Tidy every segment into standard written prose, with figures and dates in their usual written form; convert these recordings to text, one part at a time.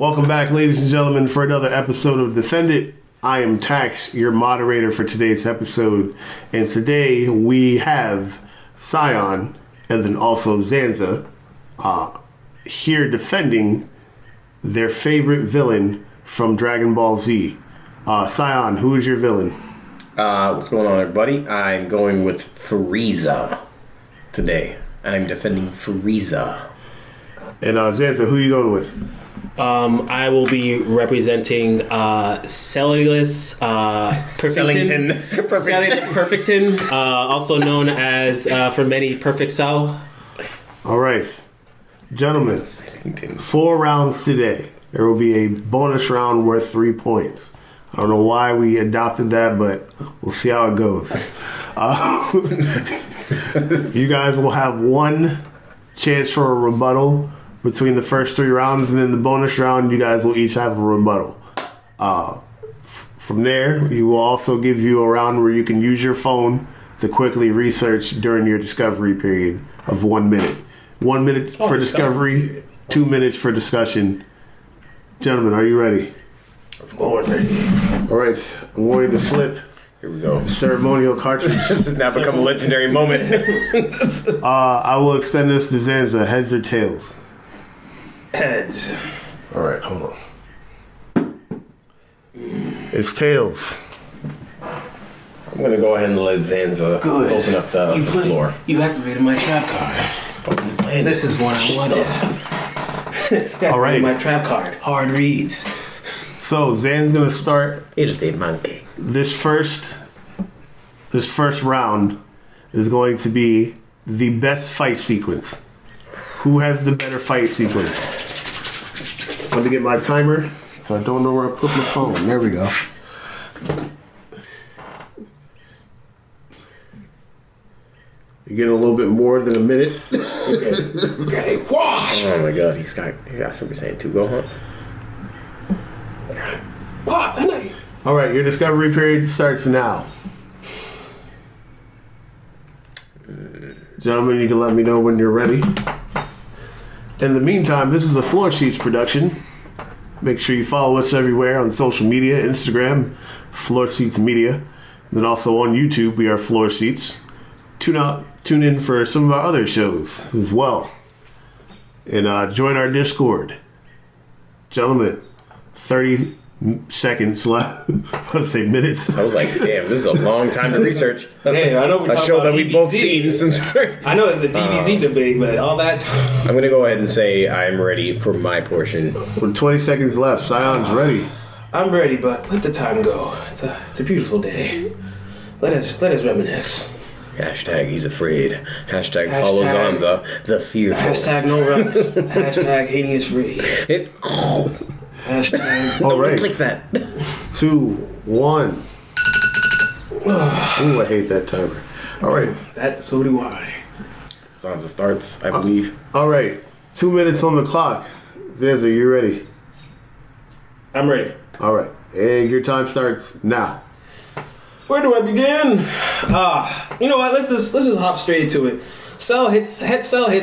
Welcome back, ladies and gentlemen, for another episode of Defend It. I am Tax, your moderator for today's episode, and today we have Scion and then also Xanza here defending their favorite villain from Dragon Ball Z. Scion, who is your villain? What's going on, everybody? I'm going with Frieza today. I'm defending Frieza. And Xanza, who are you going with? I will be representing Cellulus Perfectin, also known as, for many, Perfect Cell. All right. Gentlemen, 4 rounds today. There will be a bonus round worth 3 points. I don't know why we adopted that, but we'll see how it goes. You guys will have one chance for a rebuttal between the first 3 rounds, and then the bonus round, you guys will each have a rebuttal. From there, we will also give you a round where you can use your phone to quickly research during your discovery period of 1 minute. 1 minute for discovery, 2 minutes for discussion. Gentlemen, are you ready? Of course, ready. All right, I'm going to flip. Here we go. Ceremonial cartridge. This has now become a legendary moment. I will extend this to Xanza. Heads or tails? Heads. All right, hold on. It's tails. I'm going to go ahead and let Xanza open up the floor. You activated my trap card. This is what I wanted. All right. My trap card. Hard reads. So Zan's gonna start. It's a monkey. This first round is going to be the best fight sequence. Who has the better fight sequence? Let me get my timer. I don't know where I put my phone. There we go. You're getting a little bit more than a minute. Okay. Wash. Oh my god, he's got Super Saiyan 2 go, huh? All right, your discovery period starts now. Gentlemen, you can let me know when you're ready. In the meantime, this is a Floor Sheets production. Make sure you follow us everywhere on social media, Instagram, Floor Sheets Media. And then also on YouTube, we are Floor Sheets. Tune in for some of our other shows as well. And join our Discord. Gentlemen, 30 seconds left. Let's say minutes. I was like, damn, this is a long time to research. Damn, I know we're a show that DBZ. we both seen since. I know it's a DBZ debate, but all that time. I'm gonna go ahead and say I'm ready for my portion. With 20 seconds left, Scion's ready. I'm ready, but let the time go. It's a beautiful day. Let us reminisce. Hashtag he's afraid. Hashtag follow Xanza, the fearful. Hashtag no rush. Hashtag hating is free. Hashtag. All right. Click that. 2, 1. Ooh, I hate that timer. All right. So do I. Xanza starts, I believe. All right. 2 minutes on the clock. Xanza, you ready? I'm ready. All right. And your time starts now. Where do I begin? You know what? Let's just hop straight to it. Cell hits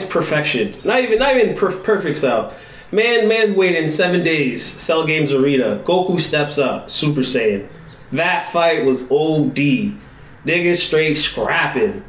perfection. Not even perfect Cell. Man's waiting 7 days. Cell Games Arena. Goku steps up. Super Saiyan. That fight was OD. Niggas straight scrapping.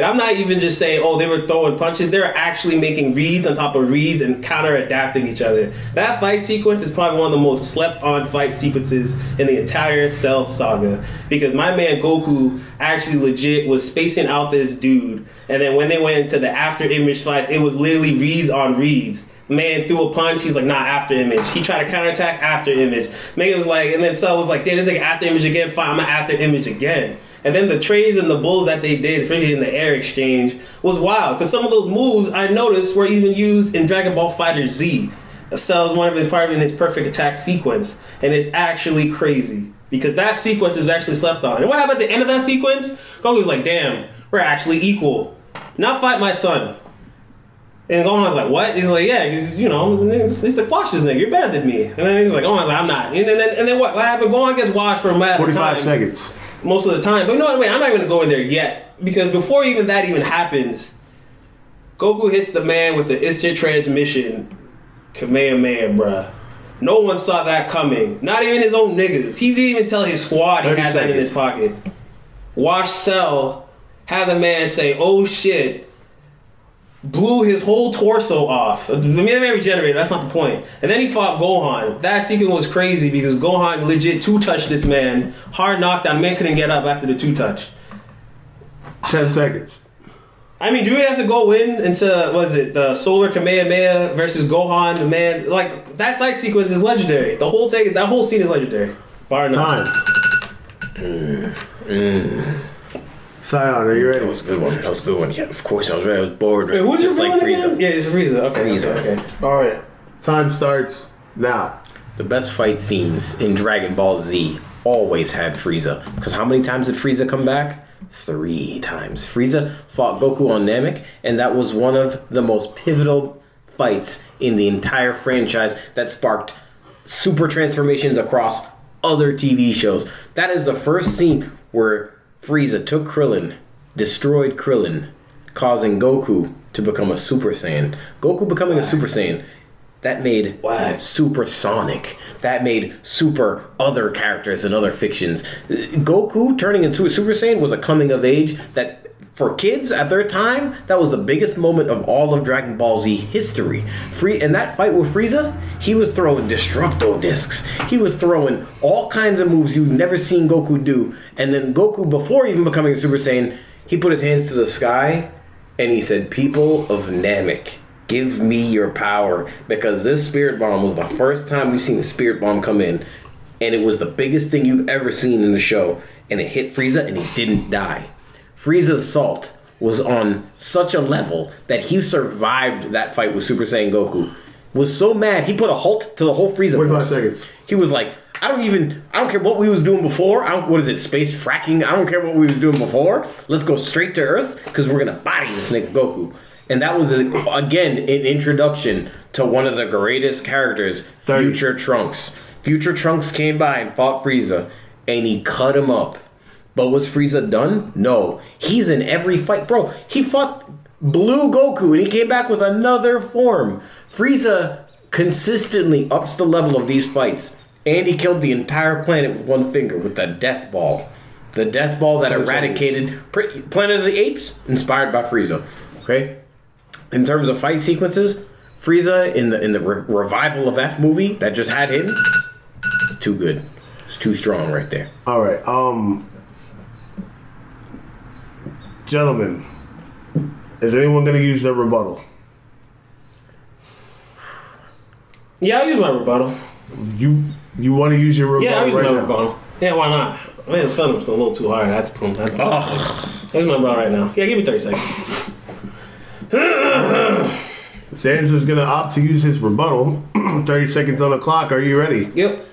I'm not even just saying, oh, they were throwing punches. They were actually making reads on top of reads and counter-adapting each other. That fight sequence is probably one of the most slept-on fight sequences in the entire Cell saga. Because my man Goku actually legit was spacing out this dude. And then when they went into the after-image fights, it was literally reads on reads. Man threw a punch, he's like, nah, after image. He tried to counterattack after image. Man was like, and then Cell was like, damn, it's like after image again, fine, I'm gonna after image again. And then the trays and the bulls that they did, especially in the air exchange, was wild. Because some of those moves I noticed were even used in Dragon Ball FighterZ. Cell is one of his part in his perfect attack sequence. And it's actually crazy. Because that sequence is actually slept on. And what happened at the end of that sequence? Goku was like, damn, we're actually equal. Now fight my son. And Gohan's like, what? He's like, yeah, because, you know, he's like, watch this nigga, you're better than me. And then he's like, Gohan's like, I'm not. And then what happened? Gohan gets washed for a matter of 45 seconds. Most of the time. But you know what, wait, I'm not even going to go in there yet. Because before even that even happens, Goku hits the man with the instant transmission Kamehameha, bruh. No one saw that coming. Not even his own niggas. He didn't even tell his squad he had that in his pocket. Watch Cell have the man say, "Oh shit," blew his whole torso off. The man regenerated, that's not the point. And then he fought Gohan. That sequence was crazy because Gohan legit two-touched this man. Hard knockdown. Man couldn't get up after the two-touch. 10 seconds. I mean, do we have to go in into, the Solar Kamehameha versus Gohan? The man, like, that side sequence is legendary. The whole thing, that whole scene is legendary. Bar none. Time. Sion, are you ready? That was a good one. Yeah, of course I was ready. I was bored. Wait, who's just your like villain Frieza. again? Yeah, it's Frieza. Okay. Frieza. Okay. All right. Time starts now. The best fight scenes in Dragon Ball Z always had Frieza. Because how many times did Frieza come back? 3 times. Frieza fought Goku on Namek, and that was one of the most pivotal fights in the entire franchise that sparked super transformations across other TV shows. That is the first scene where Frieza took Krillin, destroyed Krillin, causing Goku to become a Super Saiyan. Goku becoming a Super Saiyan, that made Super Sonic. That made super other characters and other fictions. Goku turning into a Super Saiyan was a coming of age that, for kids at their time, that was the biggest moment of all of Dragon Ball Z history. In that fight with Frieza, he was throwing Destructo Discs. He was throwing all kinds of moves you've never seen Goku do. And then Goku, before even becoming a Super Saiyan, he put his hands to the sky and he said, "People of Namek, give me your power," because this Spirit Bomb was the first time we've seen a Spirit Bomb come in, and it was the biggest thing you've ever seen in the show, and it hit Frieza and he didn't die. Frieza's salt was on such a level that he survived that fight with Super Saiyan Goku. Was so mad, he put a halt to the whole Frieza. 45 seconds. He was like, I don't care what we was doing before. What is it, space fracking? I don't care what we was doing before. Let's go straight to Earth, because we're going to body this nigga Goku. And that was, again, an introduction to one of the greatest characters, 30. Future Trunks. Future Trunks came by and fought Frieza, and he cut him up. But was Frieza done? No. He's in every fight. Bro, he fought Blue Goku, and he came back with another form. Frieza consistently ups the level of these fights, and he killed the entire planet with one finger with the Death Ball. The Death Ball that eradicated Planet of the Apes, inspired by Frieza. Okay? In terms of fight sequences, Frieza in the revival of F movie that just had him, it's too good. It's too strong right there. All right. Gentlemen, is anyone going to use their rebuttal? Yeah, I'll use my rebuttal. You want to use your rebuttal? Yeah, I'll use right my now? rebuttal. Yeah, why not? I mean, this film's a little too hard. I had to put him. I'll use my rebuttal right now. Yeah, give me 30 seconds. Xanza's going to opt to use his rebuttal. 30 seconds on the clock. Are you ready? Yep.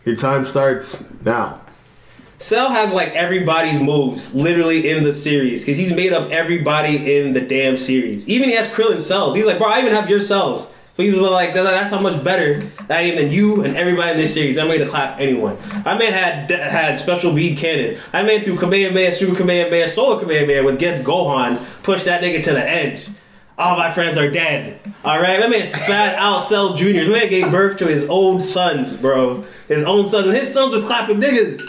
Your time starts now. Cell has like everybody's moves literally in the series because he's made up everybody in the damn series. Even he has Krillin cells. He's like, bro, I even have your cells. But he was like, that's how much better I am than you and everybody in this series. I'm ready to clap anyone. I man had special bead cannon. I man through Kamehameha, Super Kamehameha, Solar Kamehameha with Gets Gohan, push that nigga to the edge. All my friends are dead. Alright, that man spat out Cell Jr. That man gave birth to his own sons, bro. His own sons. And his sons was clapping niggas.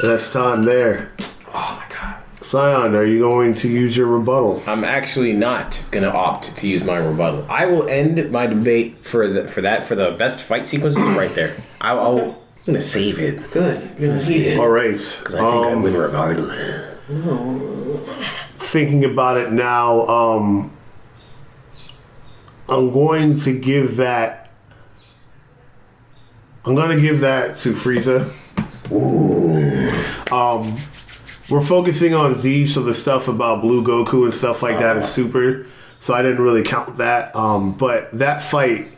That's time there. Oh my god. Sion, are you going to use your rebuttal? I'm actually not gonna opt to use my rebuttal. I will end my debate for the best fight sequences right there. I'm gonna save it. Good. You're gonna see it. All right. Because I think I win regardless. Thinking about it now, I'm going to give that to Frieza. Ooh. We're focusing on Z, so the stuff about Blue Goku and stuff like that is super. So I didn't really count that. But that fight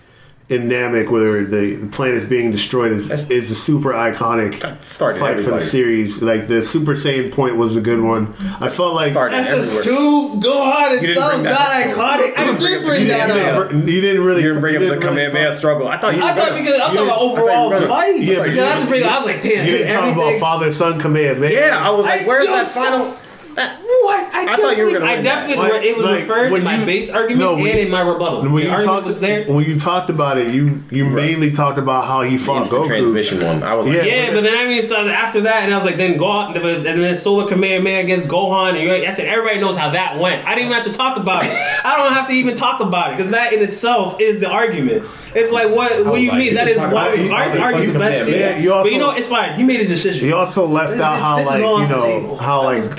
in Namek, where the planet is being destroyed, is a super iconic fight for the series. Like the Super Saiyan point was a good one. I felt like SS2 Gohan itself not iconic. I did bring that up. You didn't bring up the Kamehameha struggle. I thought about overall fights. Yeah, I was like, damn. You didn't talk about father son Kamehameha. Yeah, I was like, where's that final? What? I thought you were gonna I win definitely. It was referred in my base argument and in my rebuttal. When the you argument was there. When you talked about it, you mainly talked about how he fought Instant Goku. transmission one. I was like, Yeah, but then I mean, so after that, and I was like, then Gohan, and then Solar Kamehameha against Gohan, and I said everybody knows how that went. I didn't even have to talk about it. I don't have to even talk about it because that in itself is the argument. It's like, what do you mean? That is why we argue best. But you know, it's fine. He made a decision. He also left out how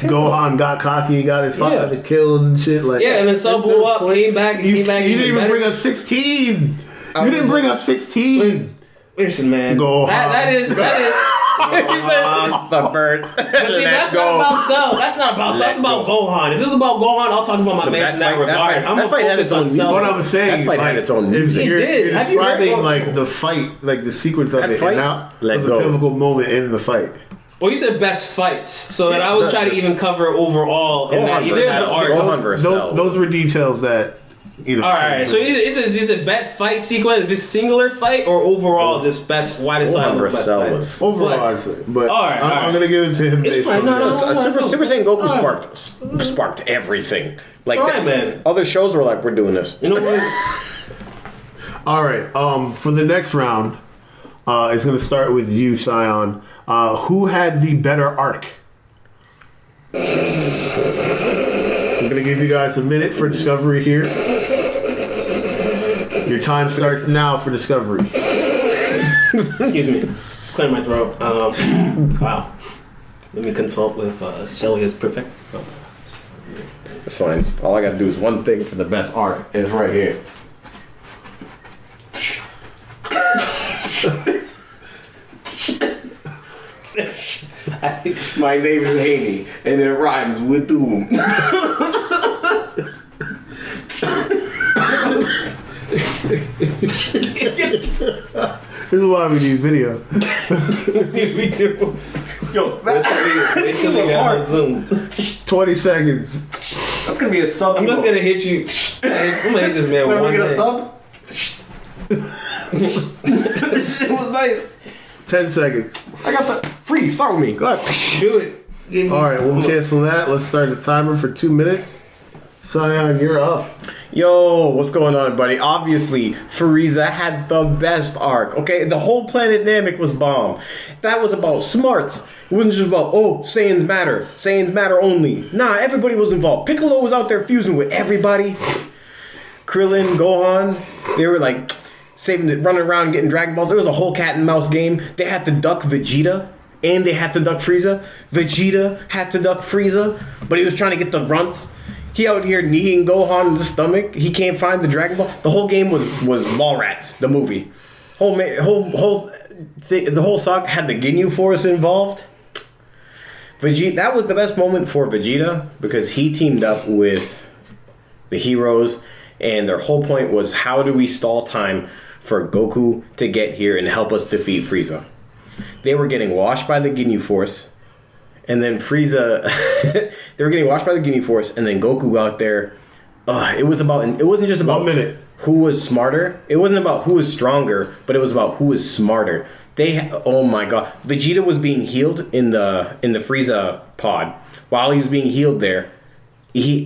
Gohan got cocky, got his father killed and shit. Like, yeah, and then Cell blew up, came back. You didn't even bring up 16. You didn't bring up 16. Listen, man. Gohan. That is. the bird. See, that's not about Cell. That's not about Cell. That's about Gohan. If this is about Gohan, I'll talk about my man in that regard. I'm gonna focus on Cell. What I'm saying, that fight had its own music. You're describing like the fight, like the sequence of it, and that was a pivotal moment in the fight. Well, you said best fights, so that I was trying to even cover overall in that arc. Those were details that. You know, all right, so is it best fight sequence, this singular fight, or overall just best? Why did Cell best fight? Overall, I'd say, but all right, I'm gonna give it to him. It's fine. No, Super Saiyan Goku sparked everything. Like man. Other shows were like, we're doing this. You know what? All right. For the next round, it's gonna start with you, Sion. Who had the better arc? I'm gonna give you guys a minute for discovery here. Your time starts now for discovery. Excuse me. Just clear my throat. Wow. Let me consult with Shelly is perfect. Oh. It's fine. All I gotta do is one thing for the best art. It's right here. My name is Haney, and it rhymes with doom. This is why we need video. We do. Yo, that's gonna be hard. Zoom. 20 seconds. That's gonna be a sub. I'm just gonna hit you. I'm gonna hit this man with one. Get a sub. This shit was nice. 10 seconds. I got the free. Start with me. Go ahead. Do it. All right, we'll cancel that. Let's start the timer for 2 minutes. Sion, you're up. Yo, what's going on, buddy? Obviously, Frieza had the best arc, okay? The whole planet Namek was bomb. That was about smarts. It wasn't just about, oh, Saiyans matter only. Nah, everybody was involved. Piccolo was out there fusing with everybody. Krillin, Gohan, they were like saving it, running around and getting Dragon Balls. There was a whole cat and mouse game. They had to duck Vegeta. And they had to duck Frieza. Vegeta had to duck Frieza, but he was trying to get the runts. He out here kneeing Gohan in the stomach. He can't find the Dragon Ball. The whole game was Mallrats, the movie. The whole saga had the Ginyu Force involved. Vegeta, that was the best moment for Vegeta because he teamed up with the heroes, and their whole point was how do we stall time for Goku to get here and help us defeat Frieza. They were getting washed by the Ginyu Force. And then Frieza, they were getting washed by the Ginyu Force, and then Goku out there. It wasn't just about 1 minute. Who was smarter. It wasn't about who was stronger, but it was about who was smarter. Oh my god, Vegeta was being healed in the Frieza pod. While he was being healed there, he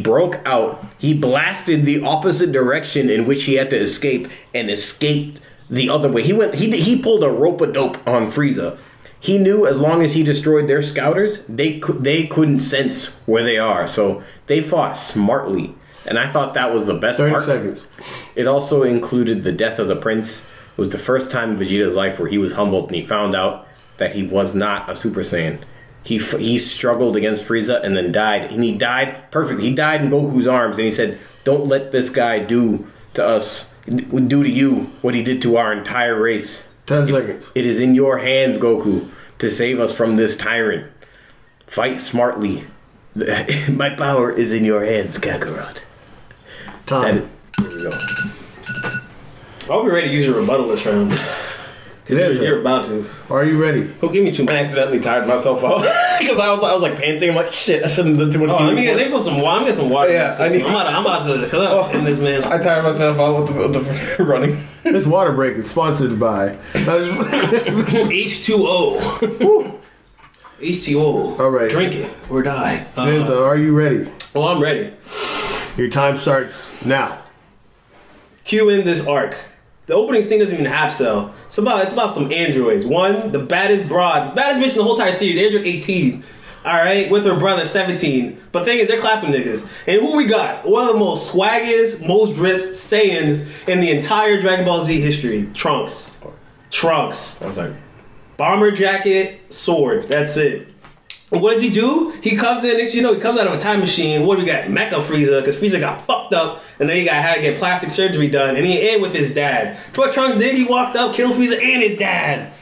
broke out. He blasted the opposite direction in which he had to escape, and escaped the other way. He pulled a rope-a-dope on Frieza. He knew as long as he destroyed their scouters, they couldn't sense where they are. So they fought smartly. And I thought that was the best 30 part. seconds. It also included the death of the prince. It was the first time in Vegeta's life where he was humbled and he found out that he was not a Super Saiyan. He struggled against Frieza and then died. And he died perfect. He died in Goku's arms and he said, don't let this guy do to us, do to you what he did to our entire race. 10 seconds. It is in your hands, Goku, to save us from this tyrant. Fight smartly. My power is in your hands, Kakarot. Time. Here we go. I'll be ready to use your rebuttal this round. You're about to. Are you ready? Go give me 2 I minutes. accidentally tired myself out because I was like panting. I'm like, shit, I shouldn't have done too much. Let me get some water. I'm getting some water. Yeah, I'm about to. Cause I'm in this man's. I tired myself out with the running. This water break is sponsored by H2O. H2O. All right. Drink it or die. Xanza, are you ready? Well, I'm ready. Your time starts now. Cue in this arc. The opening scene doesn't even have Cell. It's about some androids. One, the baddest broad, the baddest bitch in the whole entire series, Android 18. Alright, with her brother 17. But thing is, they're clapping niggas. And who we got? One of the most swaggiest, most dripped Saiyans in the entire Dragon Ball Z history. Trunks. I was like, Bomber jacket, sword. That's it. And what does he do? He comes in, next you know, he comes out of a time machine. What do we got? Mecha Frieza, because Frieza got fucked up, and then he had to get plastic surgery done, and he in with his dad. What Trunks did, he walked up, killed Frieza and his dad.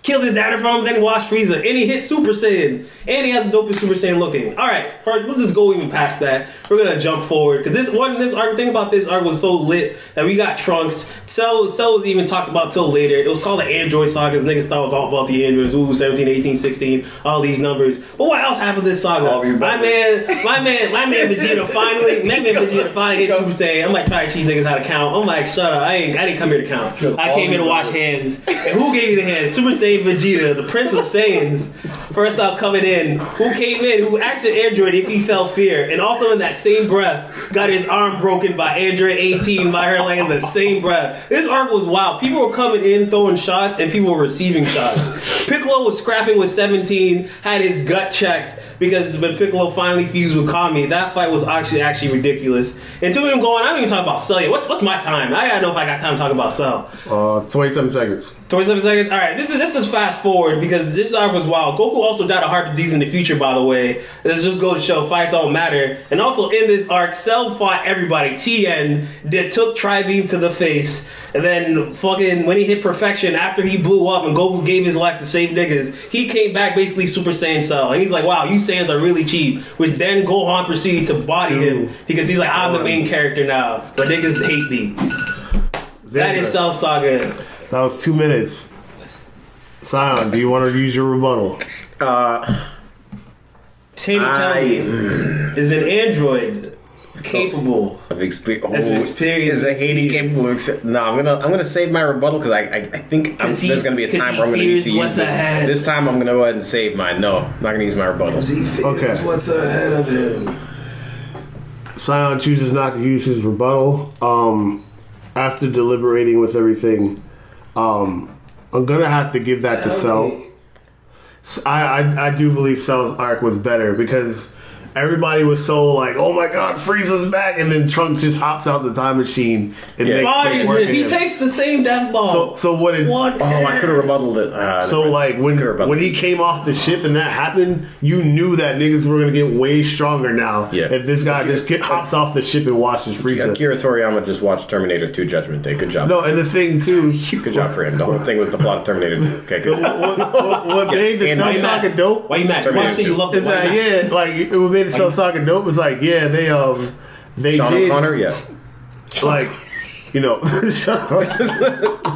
Killed his dad in front of him, then he watched Frieza, and he hit Super Saiyan, and he has the dopest Super Saiyan looking. Alright, let's just go even past that. We're gonna jump forward, because this arc, the thing about this arc was so lit that we got Trunks. Cell was even talked about till later. It was called the Android Saga, because niggas thought it was all about the androids. Ooh, 17, 18, 16, all these numbers. But what else happened this saga? My man Vegeta finally hit Super Saiyan. I'm like trying to teach niggas how to count. I'm like, shut up, I didn't come here to count. I came here to wash hands. And who gave you the hands? Super Saiyan Vegeta, the Prince of Saiyans, first out coming in, who asked an android if he felt fear, and also in that same breath got his arm broken by Android 18 by her like in the same breath. This arc was wild. People were coming in throwing shots and people were receiving shots. Piccolo was scrapping with 17, had his gut checked because when Piccolo finally fused with Kami, that fight was actually ridiculous. And to him going, I don't even talk about Cell yet. What's my time? I gotta know if I got time to talk about Cell. 27 seconds. 27 seconds? Alright, this is fast forward because this arc was wild. Goku also died of heart disease in the future, by the way. Let's just go to show fights don't matter. And also in this arc, Cell fought everybody. Tien took Tri-Beam to the face. And then fucking when he hit perfection after he blew up and Goku gave his life to save niggas, he came back basically Super Saiyan Cell. And he's like, wow, you Saiyans are really cheap. Which then Gohan proceeded to body him because he's like, I'm the main character now. But niggas hate me. That is Cell Saga. That was 2 minutes. Sion, do you want to use your rebuttal? Taney Kelly is an android capable of experience. Is a Haney capable of? No, I'm gonna save my rebuttal because I think there's gonna be a time where I'm gonna need to use this. This time I'm gonna go ahead and save mine. No, I'm not gonna use my rebuttal. Because he fears what's ahead of him. Sion chooses not to use his rebuttal. After deliberating with everything, I'm gonna have to give that to Cell. I do believe Cell's arc was better because everybody was so like, oh my god, Frieza's back, and then Trunks just hops out the time machine and makes it work. He takes the same death ball. So what did? I could have rebutted it. So like when he came off the ship and that happened, you knew that niggas were gonna get way stronger now. Yeah. If this guy hops off the ship and watches Frieza. Akira Toriyama just watched Terminator 2 Judgment Day. Good job. No, and the thing too. Good job for him. The whole thing was the plot of Terminator 2. Okay, good. What made the Cell Saga dope? Why you mad? You love is that it made the Cell Saga dope was like, yeah, they Sean did O'Connor, yeah, like, you know,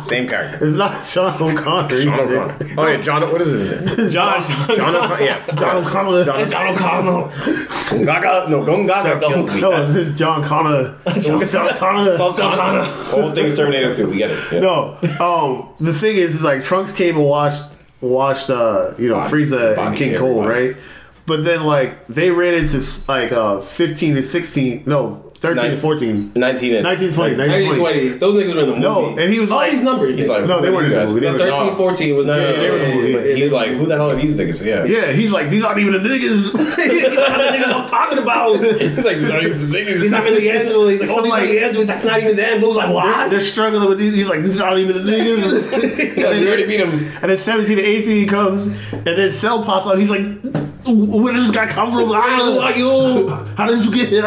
same character. It's not Sean O'Connor. Sean O'Connor. Oh yeah, John. What is it? John O'Connor. Yeah, John O'Connor. John O'Connor. Gongaga kills me. No, this is John Connor. John Connor. The whole thing is Terminator 2. We get it. Yeah. No, the thing is like Trunks came and watched Frieza and King Cole, right? But then, like, they ran into, like, 15 to 16, no, 13 to 14. 19 and 20. Those niggas were in the movie. No, and he was all like... these numbers. He's like, no, they weren't in the movie. 13, 14 was... they were in the movie. But he was like, who the hell are these niggas? Yeah. Yeah, he's like, these aren't even the niggas. These aren't the niggas I was talking about. He's like, these aren't even the niggas. These aren't even the androids. He's like, these are the androids. That's not even them. It was like, what? They're struggling with these. He's like, these aren't even the niggas. You already beat him. And then 17 to 18 comes, and then Cell pops out. He's like... Where does this guy come from? Who are you? How did you get here?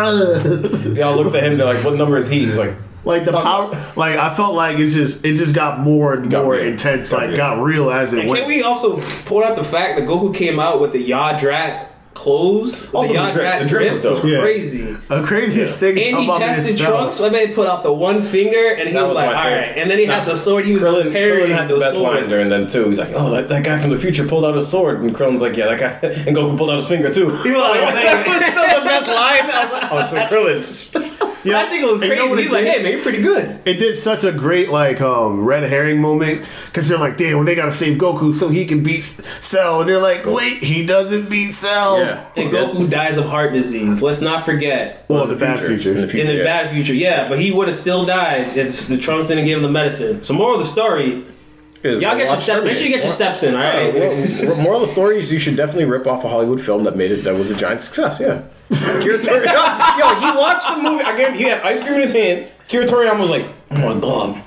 Y'all looked at him. They're like, "What number is he?" He's like, the power. Like I felt like it just got more and more intense. Got real as it went. Can we also point out the fact that Goku came out with the Yadrat clothes? Also, the drip was crazy. A craziest thing. And he tested Trunks. My man put out the one finger, and he was like, "All right." And then he had the sword. He was parrying the best line during them too. He's like, "Oh, that guy from the future pulled out a sword," and Krillin's like, "Yeah, that guy." And Goku pulled out his finger too. He was like, "That's still the best line." I was like, "Oh, so Krillin." Yeah. I think it was And you know crazy. what it He's like, did? hey man, you're pretty good. It did such a great red herring moment because they're like, damn, they gotta save Goku so he can beat Cell, and they're like, wait, he doesn't beat Cell. Yeah. And Goku dies of heart disease. Let's not forget. Well, in the bad future. In the future. In the bad future, yeah, but he would have still died if the Trunks didn't give him the medicine. So moral of the story, y'all get your steps. Make sure you get your steps in. All right. Moral of the story is you should definitely rip off a Hollywood film that was a giant success. Yeah. Kira Toriyama, yo, he watched the movie. Again, he had ice cream in his hand. Kira Toriyama was like, "Oh my god,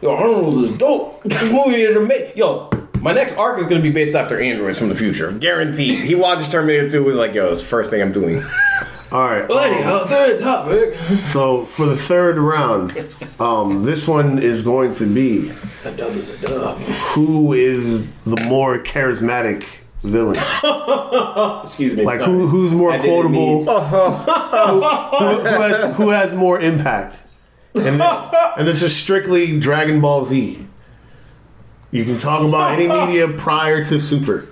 yo, Arnold is dope. This movie is amazing. Yo, my next arc is gonna be based after androids from the future, guaranteed." He watched Terminator 2. Was like, "Yo, it's the first thing I'm doing." All right. Well, anyhow, third topic. So for the third round, this one is going to be A dub is a dub. who is the more charismatic villain? Excuse me. Like sorry. who's more I didn't quotable? mean- Who has more impact? And this is strictly Dragon Ball Z. You can talk about any media prior to Super.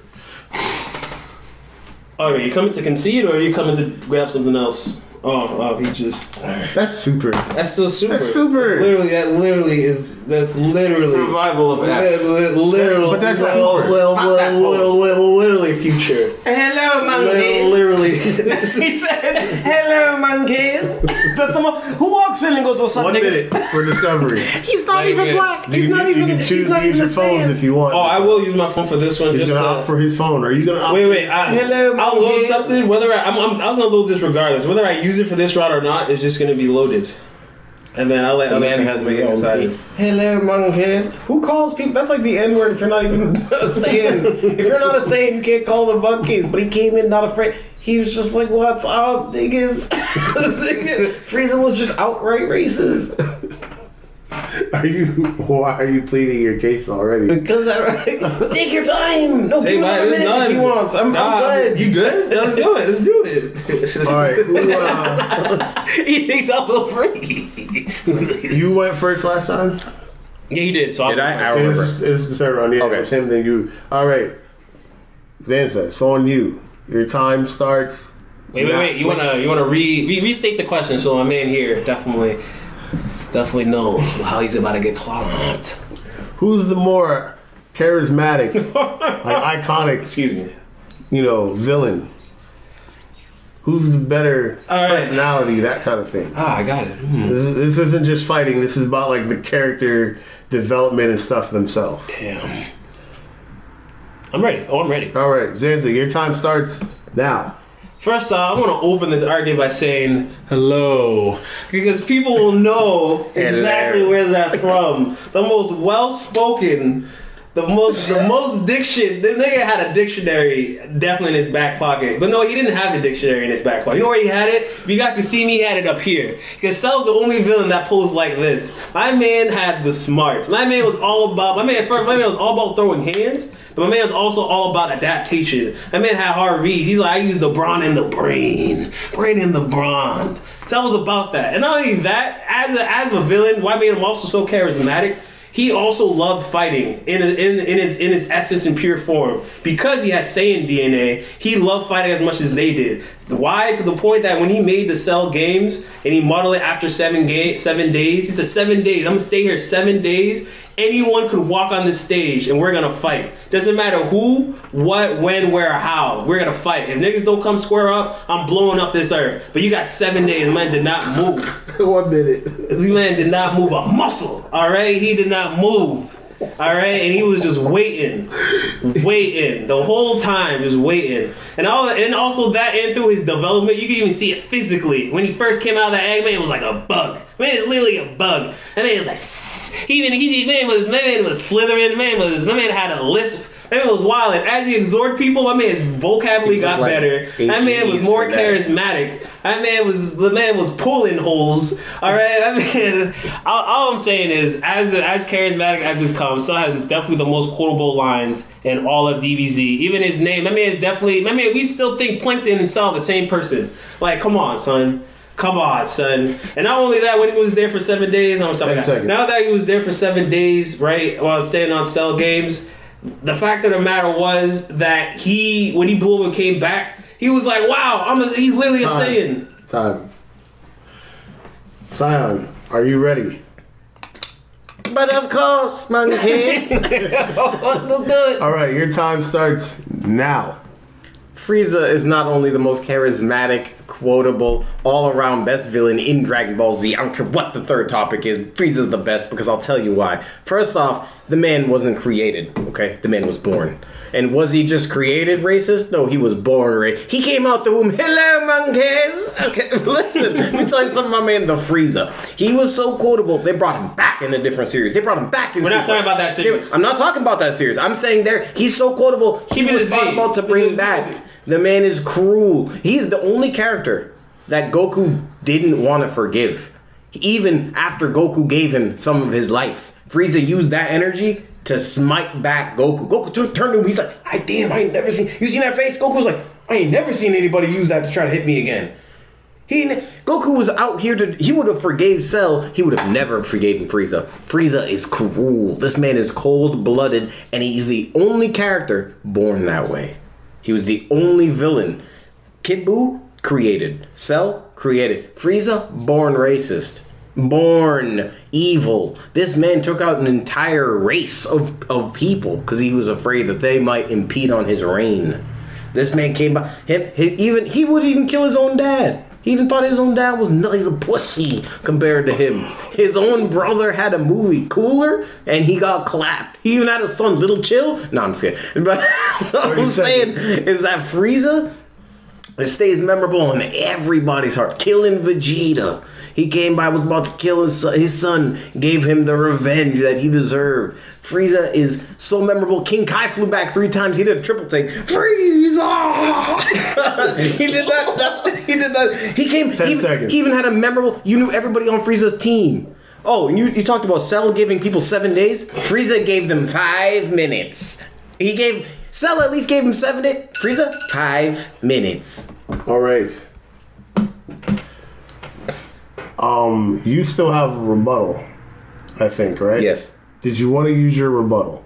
Oh, are you coming to concede or are you coming to grab something else? Oh, he just. That's Super. That's still super. That's super. That's literally Revival of F. literally. But that's literally future. Hello, monkeys. Literally. He said, "Hello, monkeys." Does someone who walks in and goes, "What's up, 1 niggas?" minute for discovery. He's not even black. He's not You even. can choose He's not to use even your phones if you want. Oh, I will use my phone for this one. He's Just gonna opt for his phone. Are you gonna opt? wait. Hello, I'll load monkey. something. Whether I was gonna load this regardless. Whether I use it for this route or not, it's just gonna be loaded. And then I'll let The other man people has make his it own decide. thing. Hello, monkeys. Who calls people? That's like the N word if you're not even a Saiyan. If you're not a Saiyan, you can't call them monkeys. But he came in not afraid. He was just like, "What's up, niggas?" Frieza was just outright racist. Why are you pleading your case already? Because take your time. No, give me mine, a it's minute done. if you want. I'm good. You good? Let's do it. Let's do it. All right, He thinks I'm a free. you went first last time. Yeah, you did. So Did I? I It remember. was the third round. Yeah, Okay. it was him, then you. All right, Xanza, it's on you. Your time starts. Wait. You wanna restate the question so my man here definitely knows how he's about to get clomped. Who's the more charismatic, like iconic, Excuse me. villain? Who's the better All right. personality? That kind of thing. Ah, I got it. This isn't just fighting. This is about like the character development and stuff themselves. Damn. I'm ready. Oh, I'm ready. All right, Xanza, your time starts now. First off, I'm gonna open this argument by saying hello, because people will know exactly where's that from. The most well-spoken, the most diction. The nigga had a dictionary definitely in his back pocket, but no, he didn't have the dictionary in his back pocket. You know where he had it? If you guys can see me, he had it up here. Because Cell's the only villain that posed like this. My man had the smarts. My man was all about throwing hands. But my man was also all about adaptation. My man had hard reads. He's like, I use the brawn in the brain. Brain in the brawn. So I was about that. And not only that, as a villain, why made him also so charismatic? He also loved fighting in his essence and pure form. Because he had Saiyan DNA, he loved fighting as much as they did. Why? To the point that when he made the Cell games and he modeled it after 7 days, he said 7 days, I'm gonna stay here 7 days. Anyone could walk on this stage and we're gonna fight. Doesn't matter who, what, when, where, or how. We're gonna fight. If niggas don't come square up, I'm blowing up this earth. But you got 7 days. The man did not move. 1 minute. This man did not move a muscle. All right, he did not move. All right, and he was just waiting the whole time, just waiting. And also that, and through his development, you can even see it physically. When he first came out of that egg, man, it was like a bug. Man, it's literally a bug. That man was like, my man was slithering. My man had a lisp. My man was wild. And as he exhorted people, my man's vocabulary got like better. My man was more charismatic. My man was pulling holes. All right, I mean, all I'm saying is, as charismatic as this comes, Cell has definitely the most quotable lines in all of DBZ. Even his name, we still think Plankton and Cell are the same person. Like, come on, son. Come on, son. And not only that, when he was there for 7 days, now that he was there for 7 days, right, while staying on Cell games, the fact of the matter was that when he blew up and came back, he was like, wow, he's literally a Saiyan. Time. Scion, are you ready? But of course, monkey. All right, your time starts now. Frieza is not only the most charismatic, quotable, all-around best villain in Dragon Ball Z. I don't care what the third topic is. Frieza's the best because I'll tell you why. First off, the man wasn't created, okay? The man was born. And was he just created racist? No, he was born racist. He came out the womb, hello, monkeys! Okay, listen, let me tell you something about my man, the Frieza. He was so quotable, they brought him back in a different series. They brought him back in We're not talking about that series. I'm not talking about that series. I'm saying he's so quotable, he was thought about to bring back. The man is cruel. He's the only character that Goku didn't want to forgive. Even after Goku gave him some of his life, Frieza used that energy to smite back Goku. Goku turned to him, he's like, I ain't never seen, you seen that face? Goku was like, I ain't never seen anybody use that to try to hit me again. Goku was out here he would have forgave Cell, he would have never forgiven Frieza. Frieza is cruel. This man is cold-blooded, and he's the only character born that way. He was the only villain. Kid Buu, created. Cell, created. Frieza, born racist. Born evil. This man took out an entire race of people because he was afraid that they might impede on his reign. This man came by. He would even kill his own dad. He even thought his own dad was he's a pussy compared to him. His own brother had a movie Cooler, and he got clapped. He even had a son, Little Chill. No, I'm just kidding. But what I'm saying is that Frieza, it stays memorable in everybody's heart. Killing Vegeta. He came by, was about to kill his son, gave him the revenge that he deserved. Frieza is so memorable. King Kai flew back 3 times. He did a triple take. Frieza! He did that. He did that. He came. 10 seconds. He even had a memorable. You knew everybody on Frieza's team. Oh, and you talked about Cell giving people 7 days. Frieza gave them 5 minutes. Cell at least gave him 7 days. Frieza, 5 minutes. All right. You still have a rebuttal, I think, right? Yes. Did you want to use your rebuttal?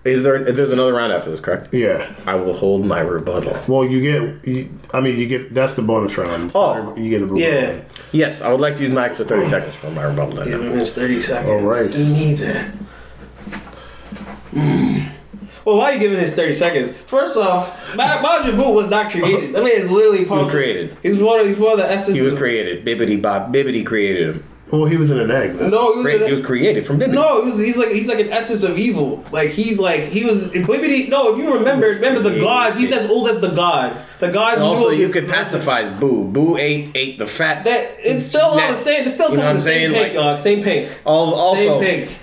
There's another round after this, correct? Yeah. I will hold my rebuttal. Well, you get, that's the bonus round. So you get a rebuttal. Yeah. Yes, I would like to use my extra 30 seconds for my rebuttal. Give him his 30 seconds. All right. He needs it. Well, why are you giving his 30 seconds? First off, Majin Buu was not created. That man is literally He was created. He's one of the essence. He was created. Bibbidi created him. Well, he was in an egg. No, He was created from Bibbidi. No, he's like an essence of evil. Like he was in Bibbidi. No, if you remember the gods. He's as old as the gods. The gods. Also, you could pacify Buu. Buu ate the fat. It's still all the same. It's still coming the same pink, dog. Same pink. Also, same pink.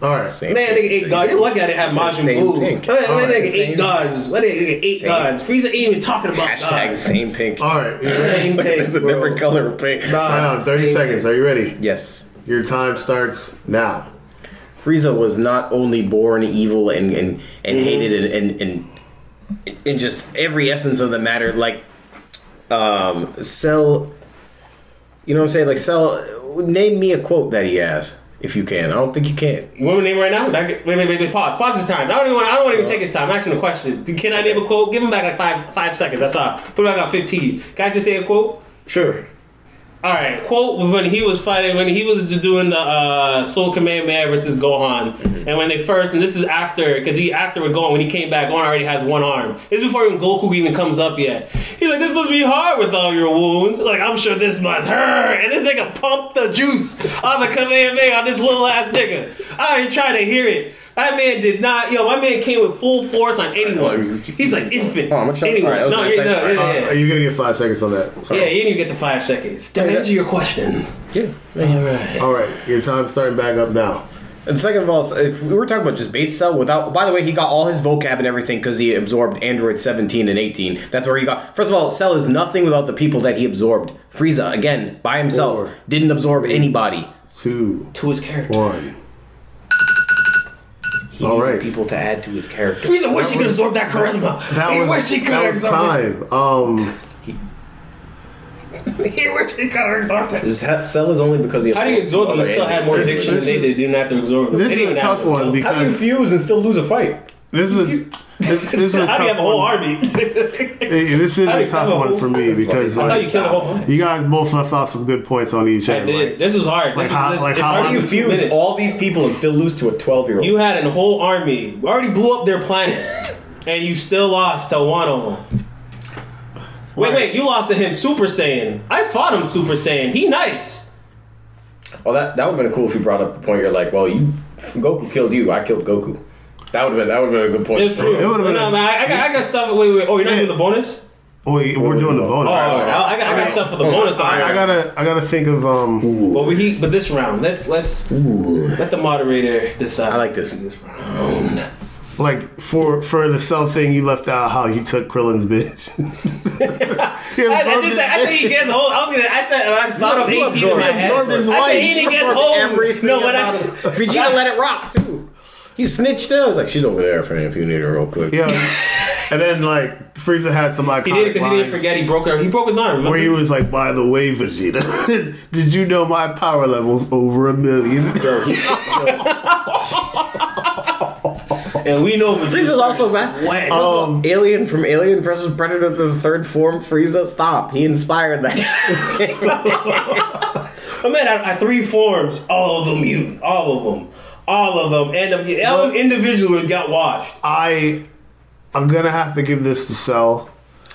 All right. Man, nigga ate gods. You're lucky I didn't have Majin Buu. Man, nigga ate gods. What nigga ate gods? Frieza ain't even talking about gods. Same pink. All right. Same pink. There's a different color of pink. Sign on. 30 seconds. Are you ready? Yes. Your time starts now. Frieza was not only born evil and hated and just every essence of the matter. Like Cell, you know what I'm saying? Like Cell, name me a quote that he has. If you can. I don't think you can. You want me to name right now? Wait. Pause. Pause this time. I don't want to even take his time. I'm asking a question. Can I name a quote? Give him back like five seconds. That's all. Put him back on 15. Can I just say a quote? Sure. All right. Quote when he was doing the Soul Command Man versus Gohan, and when they first, and this is after, because after with Gohan, when he came back, Gohan already has one arm. It's before even Goku even comes up yet. He's like, this must be hard with all your wounds. Like, I'm sure this must hurt. And this nigga pumped the juice on the Command Man on this little ass nigga. I ain't trying to hear it. That man did not. My man came with full force on anyone. He's like infant. Anyone. Are you gonna get 5 seconds on that? Sorry. Yeah, you didn't get the 5 seconds. Did I answer your question? Yeah. All right. Your time's starting back up now. And second of all, if we were talking about just base Cell without... By the way, he got all his vocab and everything because he absorbed Android 17 and 18. That's where he got... First of all, Cell is nothing without the people that he absorbed. Frieza, again, by himself, 4, didn't absorb anybody. 2, to his character. 1. He needed people to add to his character. Frieza wish he could absorb that charisma. He wish he could absorb time. He wish he could absorb that. Cell is only because he... How do you absorb them and still have more diction than they did? They didn't have to absorb them. This is a tough one because... How do you fuse and still lose a fight? This is a How do you have tough a whole one. army? This is a tough one for me because I thought you killed the whole army. you guys both left out some good points on each I end. did. This was hard. Like This how- was, like it's how hard How do you to 2 fuse minutes. all these people and still lose to a 12-year-old? You had a whole army. We already blew up their planet, and you still lost to one of them. Wait, you lost to him Super Saiyan. I fought him Super Saiyan. He nice. Oh, that would have been cool if you brought up the point. You're like, well, Goku killed you. I killed Goku. That would have been a good point. It's true. It would've been No, man, I got stuff. Wait. Oh, you're not doing the bonus? Wait, we're doing the bonus. Oh, I got stuff for the bonus. I gotta think of But this round, let's let the moderator decide. I like this. round. like for the Cell thing you left out how he took Krillin's bitch. I said he gets home. I thought of 18 in my head. absorbed his I wife. said he gets home. Everything No, when about him. Vegeta let it rock too. He snitched out. I was like, she's over there for if you need her real quick. Yeah, and then like Frieza had some iconic He did it because he didn't lines forget he broke his arm. Remember? where he was like, "By the way, Vegeta, did you know my power level's over 1 million?" And we know Frieza's also bad. Alien from Alien vs Predator, the third form. Frieza, stop. He inspired that. I mean, at 3 forms, all of them mutant, all of them end up getting all of them individually got washed. I'm gonna have to give this to Cell.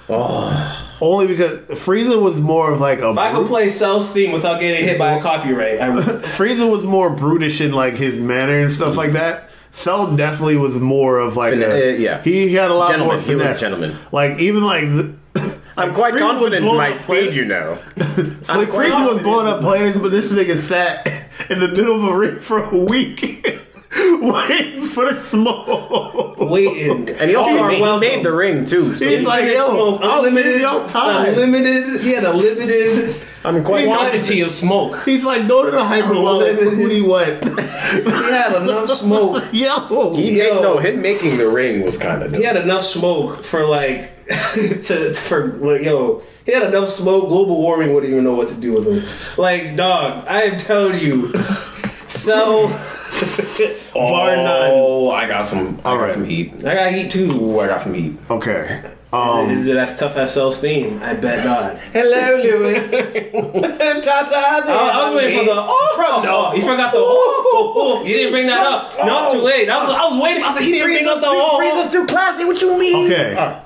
Only because Frieza was more of like a. If I could play Cell's theme without getting hit by a copyright, I would. Frieza was more brutish in like his manner and stuff like that. Cell definitely was more of like yeah. He had a lot Gentleman. more He was a finesse. gentleman. Like even like. I'm quite Frieza confident in was my blowing up speed, you know. Like Frieza was blowing up players, but this nigga sat in the middle of a ring for a week, waiting for the smoke. Waiting. And he also made the ring, too. So He's like, yo, unlimited your time. Unlimited. He had a limited I'm quite quantity of smoke. He's like, go to the hyperbolic. Who do you want? He had enough smoke. Yo. Him making the ring was kind of. He had enough smoke for like he had enough smoke. Global warming wouldn't even know what to do with him. Like, dog, I am telling you, Cell, bar none. Oh, I got some. I got some heat. I got heat too. Ooh, I got some heat. Okay. Is it as tough as Cell's theme? I bet not. Hello, Louis. Tata. I was waiting for the no. You forgot the You didn't bring that up. No, too late. I was waiting. I was like, he didn't bring up the Frieza's too classy. What you mean? Okay.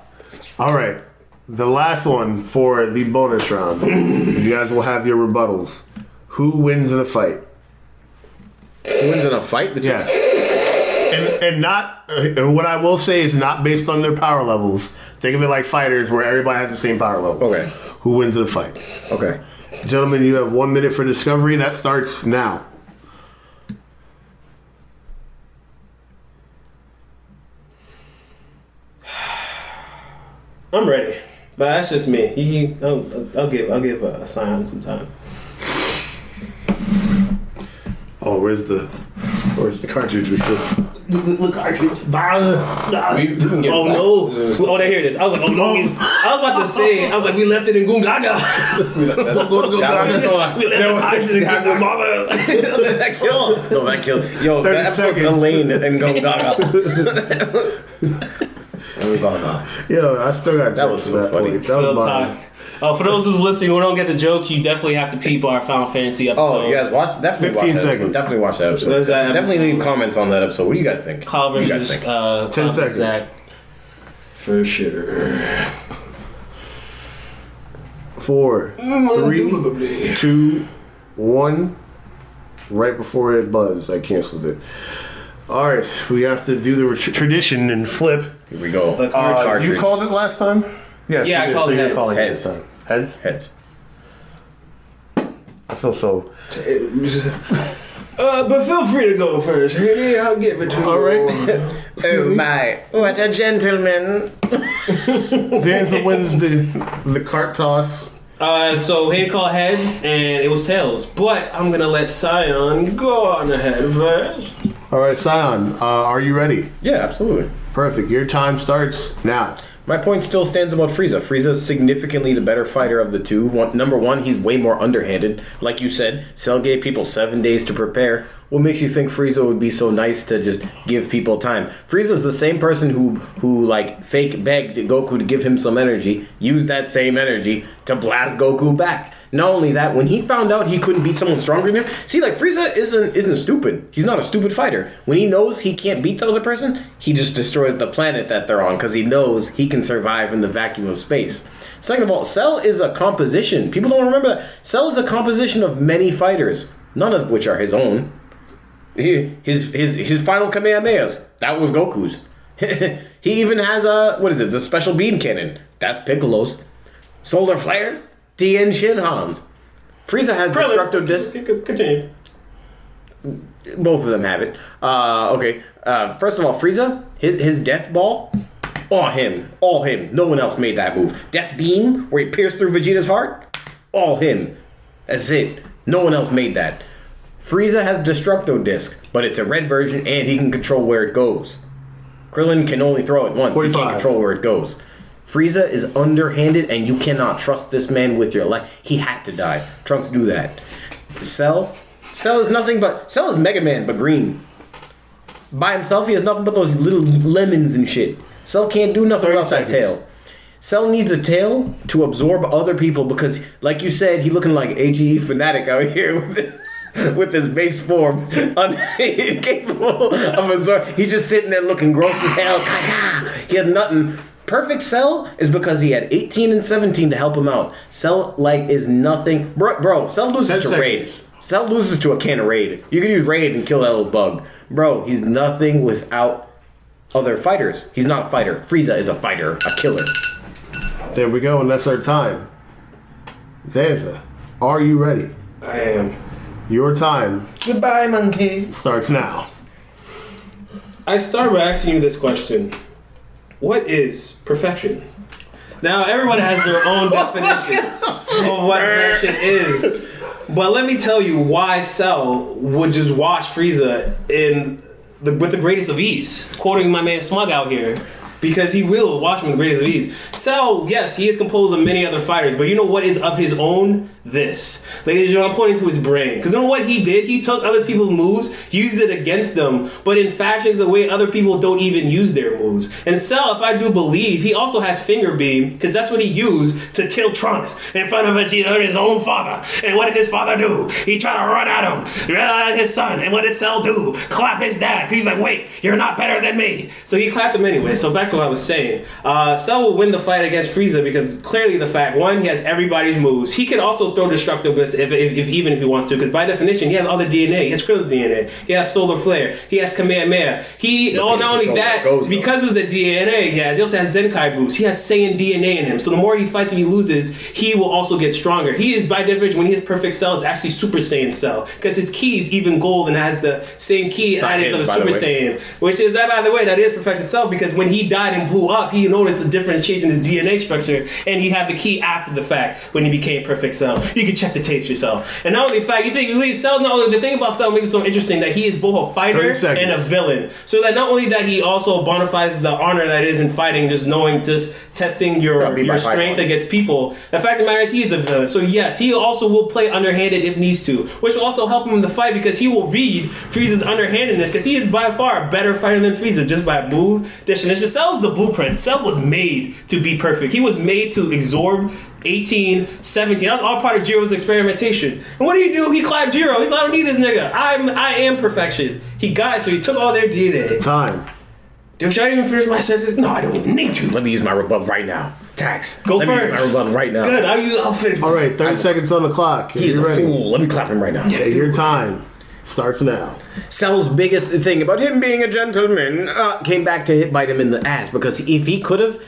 All right. The last one for the bonus round. You guys will have your rebuttals. Who wins in a fight? Who wins in a fight? Yeah. And not. And what I will say is not based on their power levels. Think of it like fighters, where everybody has the same power level. Okay. Who wins in a fight? Okay. Gentlemen, you have 1 minute for discovery. That starts now. I'm ready, but that's just me. I'll give a sign some time. Oh, where's the cartridge refill? The cartridge. Oh no! Oh, there, here it is. I was like, oh no! I was about to say, I was like, we left it in Gungaga. Don't go to Gungaga. We left it in Gungaga. That killed. No, that killed. Yo, 30 that episode's seconds. Elaine and Go Gaga. Yo, I still got That was so funny. Point. That was time. For those who's listening who don't get the joke, you definitely have to peep our Final Fantasy episode. Oh, you guys watch? Definitely 15 watch that seconds. episode. Definitely watch that episode. What is that Definitely episode? leave comments on that episode. What do you guys think? Kyle What do you versus guys think? 10 seconds. Zach. For sure. 4, 3, 2, 1. Right before it buzzed, I canceled it. All right, we have to do the tradition and flip. Here we go. The card cartridge. You called it last time? Yes, Yeah, you I did, called so you're heads. calling it Heads. this time. Heads? Heads. I feel so. But feel free to go first. I'll give it to you. All right. Oh my! What a gentleman! Xanza wins the cart toss. So he called heads, and it was tails. But I'm gonna let Sion go on ahead first. All right, Sion, are you ready? Yeah, absolutely. Perfect. Your time starts now. My point still stands about Frieza. Frieza's significantly the better fighter of the two. Number one, he's way more underhanded. Like you said, Cell gave people 7 days to prepare. What makes you think Frieza would be so nice to just give people time? Frieza's the same person who like fake begged Goku to give him some energy, used that same energy to blast Goku back. Not only that, when he found out he couldn't beat someone stronger than him, see, like, Frieza isn't stupid. He's not a stupid fighter. When he knows he can't beat the other person, he just destroys the planet that they're on because he knows he can survive in the vacuum of space. Second of all, Cell is a composition. People don't remember that. Cell is a composition of many fighters, none of which are his own. His final Kamehamehas, that was Goku's. He even has the special beam cannon. That's Piccolo's. Solar Flare, Tien Shinhan's. Frieza has Destructo Disc. Continue. Both of them have it. Okay. First of all, Frieza, his Death Ball, all him. No one else made that move. Death Beam, where he pierced through Vegeta's heart, all him. That's it. No one else made that. Frieza has Destructo Disc, but it's a red version, and he can control where it goes. Krillin can only throw it once. 45. He can't control where it goes. Frieza is underhanded, and you cannot trust this man with your life. He had to die. Trunks do that. Cell is nothing but... Cell is Mega Man, but green. By himself, he has nothing but those little lemons and shit. Cell can't do nothing about that tail. Cell needs a tail to absorb other people because, like you said, he looking like AGE fanatic out here with his base form, incapable of absorbing. He's just sitting there looking gross as hell. He had nothing. Perfect Cell is because he had 18 and 17 to help him out. Cell, like, is nothing. Bro, Cell loses to Raid. Cell loses to a can of Raid. You can use Raid and kill that little bug. Bro, he's nothing without other fighters. He's not a fighter. Frieza is a fighter, a killer. There we go, and that's our time. Xanza, are you ready? I am. Your time. Goodbye, monkey. Starts now. I start by asking you this question. What is perfection? Now, everyone has their own definition of what perfection is. But let me tell you why Cell would just wash Frieza with the greatest of ease. Quoting my man Smug out here. Because he will wash him with the greatest of ease. Cell, yes, he is composed of many other fighters, but you know what is of his own? This. Ladies and gentlemen, I'm pointing to his brain. Because you know what he did? He took other people's moves, used it against them, but in fashions the way other people don't even use their moves. And Cell, if I do believe, he also has Finger Beam, because that's what he used to kill Trunks in front of Vegeta, his own father. And what did his father do? He tried to run at him, run at his son. And what did Cell do? Clap his dad. He's like, wait, you're not better than me. So he clapped him anyway. So back to what I was saying. Cell will win the fight against Frieza because clearly the fact, one, he has everybody's moves. He can also throw Destructo Disc even if he wants to, because by definition he has all the DNA. He has Krillin's DNA. He has Solar Flare. He has Kamehameha. Not only that, because of the DNA he has, he also has Zenkai boost. He has Saiyan DNA in him. So the more he fights and he loses, he will also get stronger. He is, by definition, when he has Perfect Cell, is actually Super Saiyan Cell, because his key is even gold and has the same key items of a Super Saiyan, which is that, by the way, that is Perfect Cell, because when he died and blew up, he noticed the difference change in his DNA structure, and he had the key after the fact when he became Perfect Cell. You can check the tapes yourself. And not only the fact, you think Cell, not only the thing about Cell makes it so interesting that he is both a fighter and a villain. So that not only that he also bona fides the honor that is in fighting, just knowing, just testing your strength against people. The fact of the matter is he is a villain. So yes, he also will play underhanded if needs to, which will also help him in the fight because he will read Frieza's underhandedness, because he is by far a better fighter than Frieza just by move, destination. Cell's the blueprint. Cell was made to be perfect. He was made to absorb 18, 17. That was all part of Jiro's experimentation. And what do? He clapped Jiro. He's like, I don't need this nigga. I am perfection. He got it, so he took all their DNA. Time. Dude, should I even finish my sentence? No, I don't even need to. Let me use my rebuttal right now. Tax. Go Let first. me use my rebuttal right now. Good. I'll finish. All right, 30 seconds on the clock. He's a fool. Let me clap him right now. Yeah, your time starts now. Cell's biggest thing about him being a gentleman came back to bite him in the ass, because if he could have,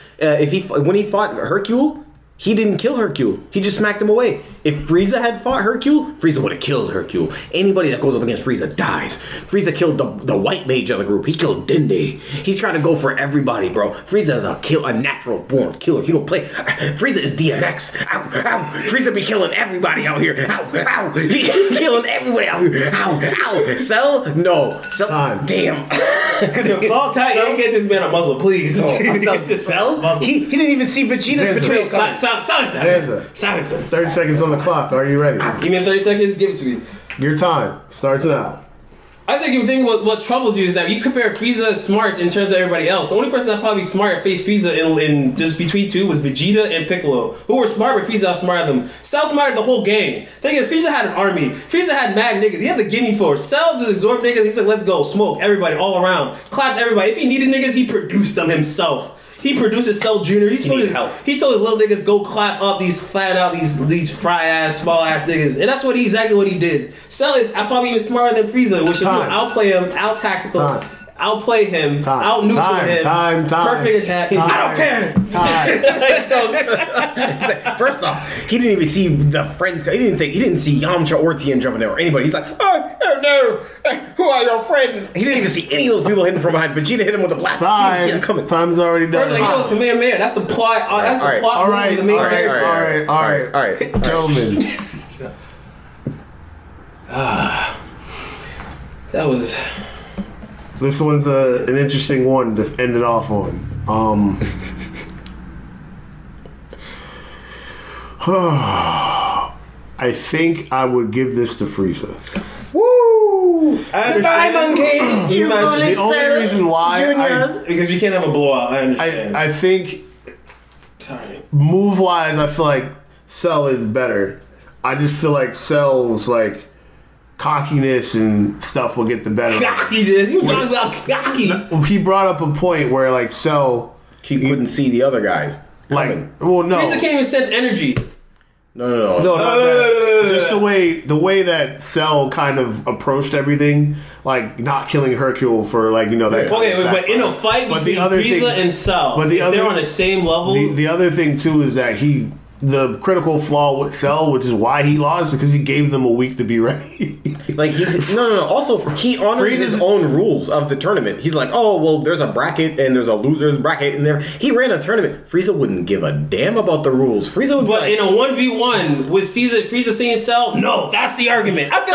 when he fought Hercule, He didn't kill Hercule. He just smacked him away. If Frieza had fought Hercule, Frieza would have killed Hercule. Anybody that goes up against Frieza dies. Frieza killed the white mage of the group. He killed Dende. He tried to go for everybody, bro. Frieza is a natural born killer. He don't play. Frieza is DMX. Ow, ow. Frieza be killing everybody out here. Ow, ow. He killing everybody out here. Ow, ow. Cell? No. Cell? Time. Damn. All time, Cell? get this man a muzzle, please. Cell? He didn't even see Vegeta's betrayal coming. Silence that. Xanza. Silence him. 30 seconds on the clock. Are you ready? Give me 30 seconds. Give it to me. Your time starts now. I think the thing what troubles you is that you compare Frieza's smarts in terms of everybody else. The only person that probably smart faced Frieza in just between two was Vegeta and Piccolo, who were smart, but Frieza outsmarted them. Cell smarted the whole gang. Thing is, Frieza had an army. Frieza had mad niggas. He had the Guinea Force. Cell just absorbed niggas. He said, let's go, smoke everybody all around, clapped everybody. If he needed niggas, he produced them himself. He produces Cell Jr. He told his little niggas go clap up these flat out these fry ass small ass niggas, and that's exactly what he did. Cell is probably even smarter than Frieza, which is outplay him, out tactical, outplay him, out neutral him. Time. Perfect attack. I don't care. First off, he didn't even see the friends. He didn't see Yamcha or Tien jumping there or anybody. He's like, oh no, who are your friends? He didn't even see any of those people hitting from behind. Vegeta hit him with a blast. He didn't see him coming. Time's already done. First, he knows Kamehameha. That's the plot. That's the plot. All right. The main All right. Gentlemen. That was. This one's an interesting one to end it off on. I think I would give this to Frieza. Woo! Goodbye, monkey! The only reason why because you can't have a blowout. I understand. I think sorry. Move-wise, I feel like Cell is better. I just feel like Cell's like cockiness and stuff will get the better. Cockiness? You talking about cocky? He brought up a point where like Cell, he couldn't see the other guys. Like, well, no. Frieza can't even sense energy. No. Just the way that Cell kind of approached everything, like not killing Hercule for like that. Okay, but in a fight between Frieza and Cell, if they're on the same level. The other thing too is that the critical flaw with Cell, which is why he lost, because he gave them a week to be ready. Also, he honored his own rules of the tournament. He's like, oh well, there's a bracket and there's a loser's bracket in there. He ran a tournament. Frieza wouldn't give a damn about the rules. Frieza would. But in a 1v1 with Frieza seeing Cell, no, that's the argument. I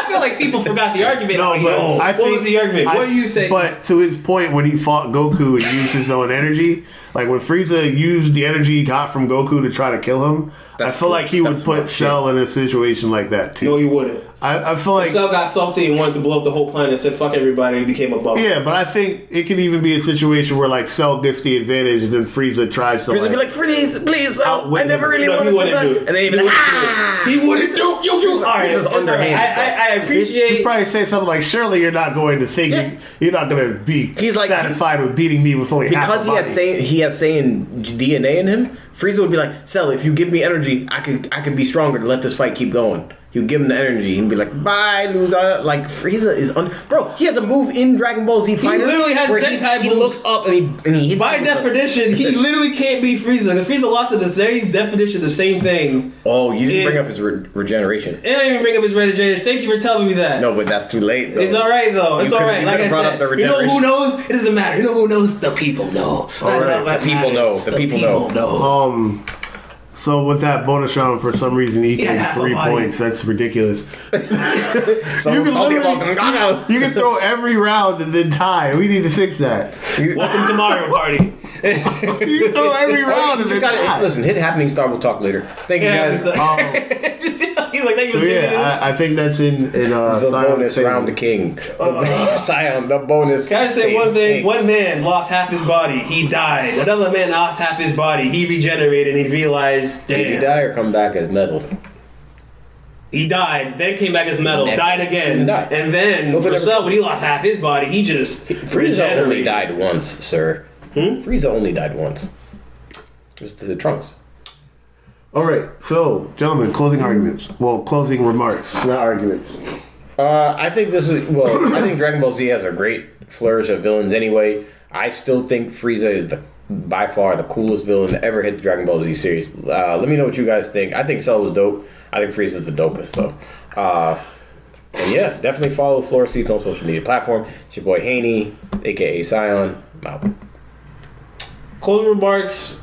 feel like people forgot the argument. No, but what was the argument? What do you say? But to his point, when he fought Goku and used his own energy, like when Frieza used the energy he got from Goku to try to kill him, I feel like he would put Cell in a situation like that too. No, he wouldn't. I feel like Cell got salty and wanted to blow up the whole planet and said fuck everybody and became a bubble. Yeah, but I think it could even be a situation where like Cell gets the advantage and then Frieza tries to be like, please, Cell, I never really wanted to do it. And then he wouldn't do it. Frieza's underhanded. I appreciate. He'd probably say something like, surely you're not going to think you're not going to be satisfied with beating me with only half a body. Because he has Saiyan DNA in him, Frieza would be like, Cell, if you give me energy, I could be stronger to let this fight keep going. He would give him the energy. He'd be like, bye, loser. Like, Frieza is... Bro, he has a move in Dragon Ball Z Fighters. He literally has Zenkai moves. He looks up and he hits. By definition, he literally can't be Frieza. If Frieza lost to the series, definition, the same thing. Oh, you didn't bring up his regeneration. And I didn't even bring up his regeneration. Thank you for telling me that. No, but that's too late, though. It's alright, though. It's alright. Like I said, you know who knows? It doesn't matter. You know who knows? The people know. The people know. The people know. So with that bonus round, for some reason, equals 3 points. That's ridiculous. You can throw every round and then tie. We need to fix that. Welcome to Mario Party. You can throw every round and then tie. Listen, hit Happening Star. We'll talk later. Thank you, guys. He's like, thank you. So yeah, I think that's in the bonus round the king. Scion, the bonus. Can I just say one thing? One man lost half his body. He died. Another man lost half his body. He regenerated and he realized, damn. Did he die or come back as metal? He died, then came back as metal, died again, and then for Cell, when he lost half his body, he just Frieza only died once, sir. Frieza only died once. It was to the Trunks. All right, so gentlemen, closing arguments. Well, closing remarks, not arguments. I think this is I think Dragon Ball Z has a great flourish of villains anyway. I still think Frieza is the by far the coolest villain to ever hit the Dragon Ball Z series. Let me know what you guys think. I think Cell was dope. I think Frieza's the dopest though. And yeah, definitely follow Floor Seats on social media platform. It's your boy Haney, aka Scion. I'm out. Closing remarks.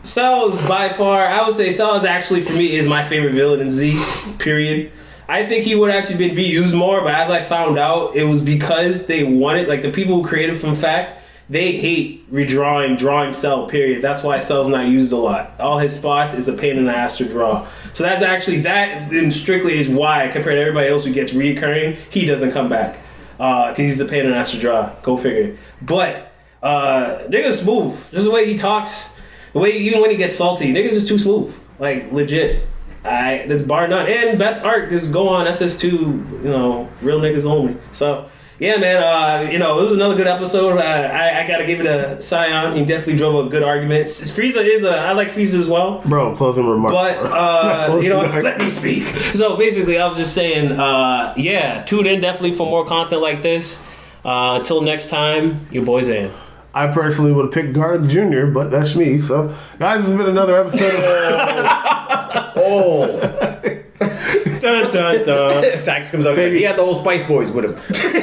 Cell is by far, I would say Cell is actually, for me, is my favorite villain in Z, period. I think he would actually been reused more, but as I found out, it was because they wanted, like the people who created from Fact, they hate drawing Cell, period. That's why Cell's not used a lot. All his spots is a pain in the ass to draw. So that's actually, that and strictly is why, compared to everybody else who gets reoccurring, he doesn't come back. Because he's a pain in the ass to draw. Go figure. But, nigga's smooth. Just the way he talks. The way, even when he gets salty, niggas just too smooth. Like, legit. That's bar none. And best art is go on SS2, you know, real niggas only. So, yeah, man, you know, it was another good episode. I gotta give it a Scion. He definitely drove a good argument. Frieza is I like Frieza as well. Bro, closing remarks. But, you know, let me speak. So, basically, I was just saying, yeah, tune in definitely for more content like this. Until next time, your boy Zan. I personally would have picked Garlic Jr., but that's me. So, guys, this has been another episode of... Dun, dun, dun. Tax comes out. He had the whole Spice Boys with him.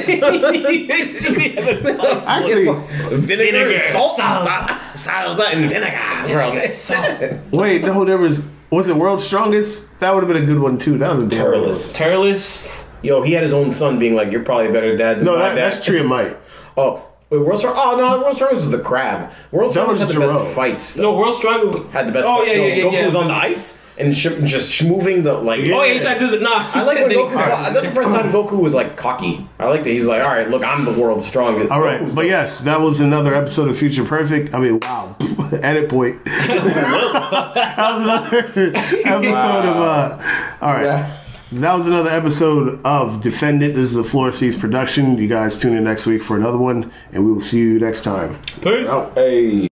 He basically had the Spice Actually, vinegar, salt, and vinegar. Bro, wait, no, there was it World's Strongest? That would have been a good one, too. That was a damn good one. Turles. Yo, he had his own son being like, you're probably a better dad than No, my dad. that's Tree of Might. Oh. Wait, World Strong? Oh no, World Strongest was the crab. World Strongest had the best fights. No, World Strongest had the best. Oh fights. yeah. Goku was on the ice and just moving the like. Yeah. Oh yeah, he's trying to do the nah. I like when Goku. That's the first time Goku was like cocky. I like that he's like, all right, look, I'm the world's strongest. All right, but yes, that was another episode of Future Perfect. I mean, wow, edit point. That was another episode of. All right. Yeah. That was another episode of Defend It. This is a Floor Seats production. You guys tune in next week for another one, and we will see you next time. Peace. Hey.